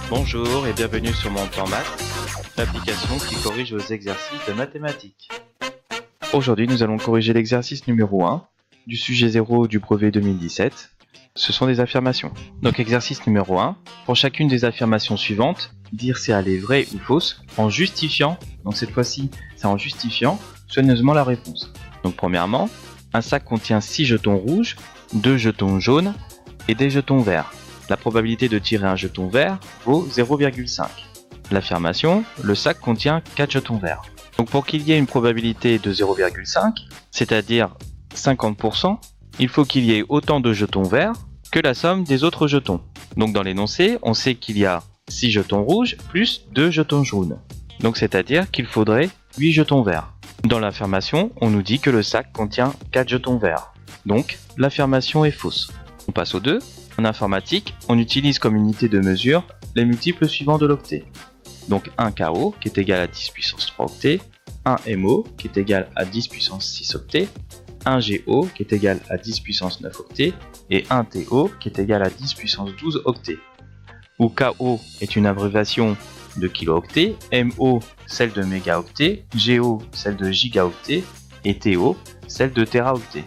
Bonjour et bienvenue sur mon plan maths, l'application qui corrige vos exercices de mathématiques. Aujourd'hui, nous allons corriger l'exercice numéro 1 du sujet 0 du brevet 2017. Ce sont des affirmations. Donc exercice numéro 1, pour chacune des affirmations suivantes, dire si elle est vraie ou fausse en justifiant, donc cette fois-ci c'est en justifiant soigneusement la réponse. Donc premièrement, un sac contient 6 jetons rouges, 2 jetons jaunes et des jetons verts. La probabilité de tirer un jeton vert vaut 0,5. L'affirmation, le sac contient 4 jetons verts. Donc pour qu'il y ait une probabilité de 0,5, c'est-à-dire 50%, il faut qu'il y ait autant de jetons verts que la somme des autres jetons. Donc dans l'énoncé, on sait qu'il y a 6 jetons rouges plus 2 jetons jaunes. Donc c'est-à-dire qu'il faudrait 8 jetons verts. Dans l'affirmation, on nous dit que le sac contient 4 jetons verts. Donc l'affirmation est fausse. On passe au 2. En informatique, on utilise comme unité de mesure les multiples suivants de l'octet. Donc 1 KO qui est égal à 10 puissance 3 octets, 1 MO qui est égal à 10 puissance 6 octets, 1 GO qui est égal à 10 puissance 9 octets et 1 TO qui est égal à 10 puissance 12 octets. Où KO est une abréviation de kilooctet, MO celle de mégaoctet, GO celle de gigaoctet et TO celle de téraoctet.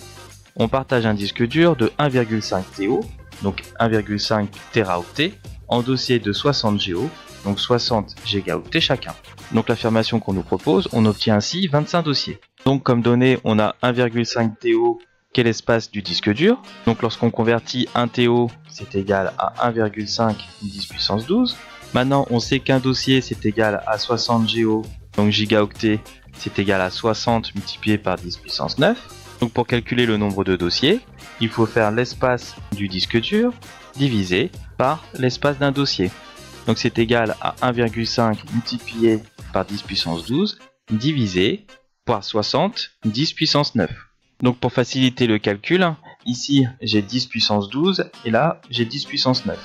On partage un disque dur de 1,5 TO, donc 1,5 téraoctets, en dossier de 60 Go, donc 60 gigaoctets chacun. Donc l'affirmation qu'on nous propose, on obtient ainsi 25 dossiers. Donc comme données, on a 1,5 TO qui est l'espace du disque dur. Donc lorsqu'on convertit 1 TO, c'est égal à 1,5 10 puissance 12. Maintenant, on sait qu'un dossier, c'est égal à 60 Go, donc gigaoctets, c'est égal à 60 multiplié par 10 puissance 9. Donc pour calculer le nombre de dossiers, il faut faire l'espace du disque dur divisé par l'espace d'un dossier. Donc c'est égal à 1,5 multiplié par 10 puissance 12 divisé par 60 10 puissance 9. Donc pour faciliter le calcul, ici j'ai 10 puissance 12 et là j'ai 10 puissance 9.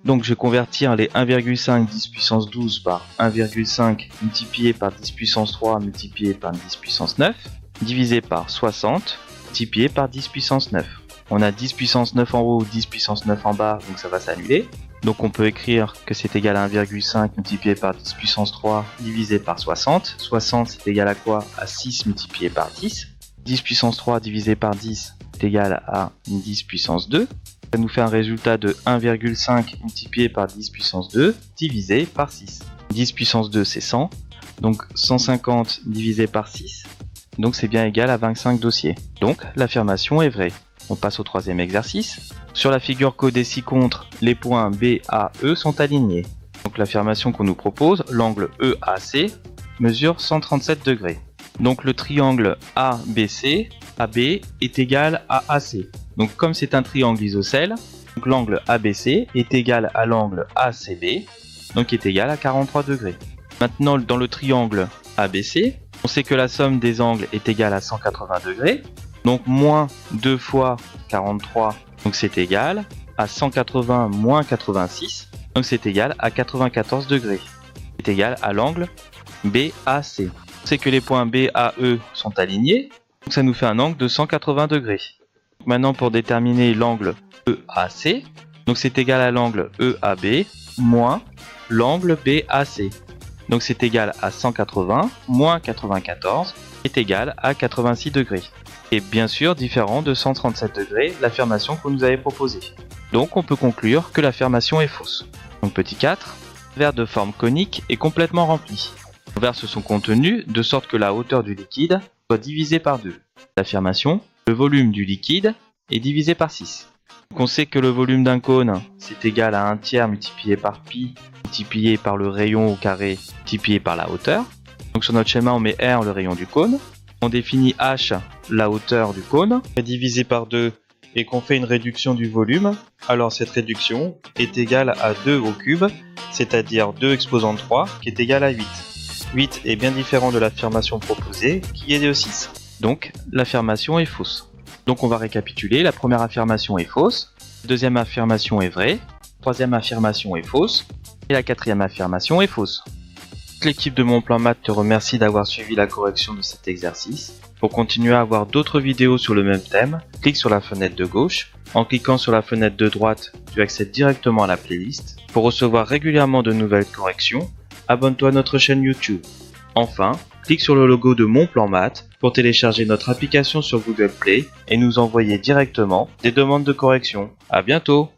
Donc je vais convertir les 1,5 10 puissance 12 par 1,5 multiplié par 10 puissance 3 multiplié par 10 puissance 9 divisé par 60 multiplié par 10 puissance 9. On a 10 puissance 9 en haut, 10 puissance 9 en bas, donc ça va s'annuler. Donc on peut écrire que c'est égal à 1,5 multiplié par 10 puissance 3 divisé par 60. 60 c'est égal à quoi? À 6 multiplié par 10. 10 puissance 3 divisé par 10 est égal à 10 puissance 2. Ça nous fait un résultat de 1,5 multiplié par 10 puissance 2 divisé par 6. 10 puissance 2 c'est 100, donc 150 divisé par 6. Donc c'est bien égal à 25 dossiers. Donc l'affirmation est vraie. On passe au troisième exercice. Sur la figure codée ci-contre, les points B, A, E sont alignés. Donc l'affirmation qu'on nous propose, l'angle EAC mesure 137 degrés. Donc le triangle ABC, AB est égal à AC. Donc comme c'est un triangle isocèle, l'angle ABC est égal à l'angle ACB, donc est égal à 43 degrés. Maintenant dans le triangle ABC, on sait que la somme des angles est égale à 180 degrés, donc moins 2 fois 43, donc c'est égal à 180 moins 86, donc c'est égal à 94 degrés. C'est égal à l'angle BAC. On sait que les points BAE sont alignés, donc ça nous fait un angle de 180 degrés. Maintenant pour déterminer l'angle EAC, donc c'est égal à l'angle EAB moins l'angle BAC. Donc c'est égal à 180 moins 94 est égal à 86 degrés. Et bien sûr différent de 137 degrés, l'affirmation que vous nous avez proposée. Donc on peut conclure que l'affirmation est fausse. Donc petit 4, le verre de forme conique est complètement rempli. On verse son contenu de sorte que la hauteur du liquide soit divisée par 2. L'affirmation, le volume du liquide est divisé par 6. Donc on sait que le volume d'un cône, c'est égal à 1/3 multiplié par pi, multiplié par le rayon au carré, multiplié par la hauteur. Donc sur notre schéma, on met R, le rayon du cône. On définit H, la hauteur du cône, divisé par 2, et qu'on fait une réduction du volume. Alors cette réduction est égale à 2 au cube, c'est-à-dire 2 exposant 3, qui est égal à 8. 8 est bien différent de l'affirmation proposée, qui est de 6. Donc l'affirmation est fausse. Donc on va récapituler, la première affirmation est fausse, la deuxième affirmation est vraie, la troisième affirmation est fausse, et la quatrième affirmation est fausse. L'équipe de Mon Plan Maths te remercie d'avoir suivi la correction de cet exercice. Pour continuer à voir d'autres vidéos sur le même thème, clique sur la fenêtre de gauche. En cliquant sur la fenêtre de droite, tu accèdes directement à la playlist. Pour recevoir régulièrement de nouvelles corrections, abonne-toi à notre chaîne YouTube. Enfin, clique sur le logo de Mon Plan Maths pour télécharger notre application sur Google Play et nous envoyer directement des demandes de correction. À bientôt!